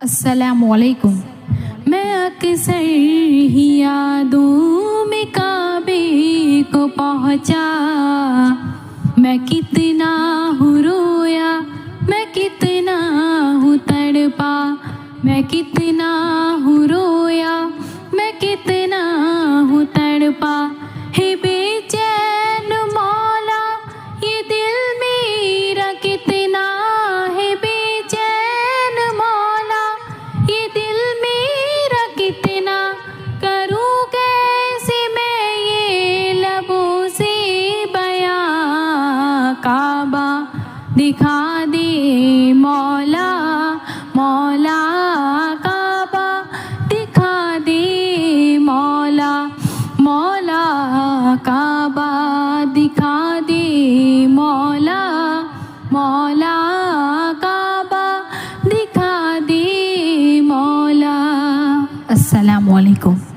अस्सलामुअलैकुम। मैं अक्सर ही यादों में काबे को पहुँचा। मैं कितना हूँ रोया, मैं कितना हूँ तड़पा। मैं कितना हूँ रोया, मैं कितना हूँ तड़पा। हे बेचैन मौला, ये दिल मेरा कितना है बेचैन मौला, ये दिल मेरा कितना। करूँ कैसे मैं ये लबों से बयां। काबा दिखा दे मौला, मौला काबा दिखा दे मौला, मौला काबा दिखा दे मौला, मौला काबा दिखा दे मौला। अस्सलामुअलैकुम।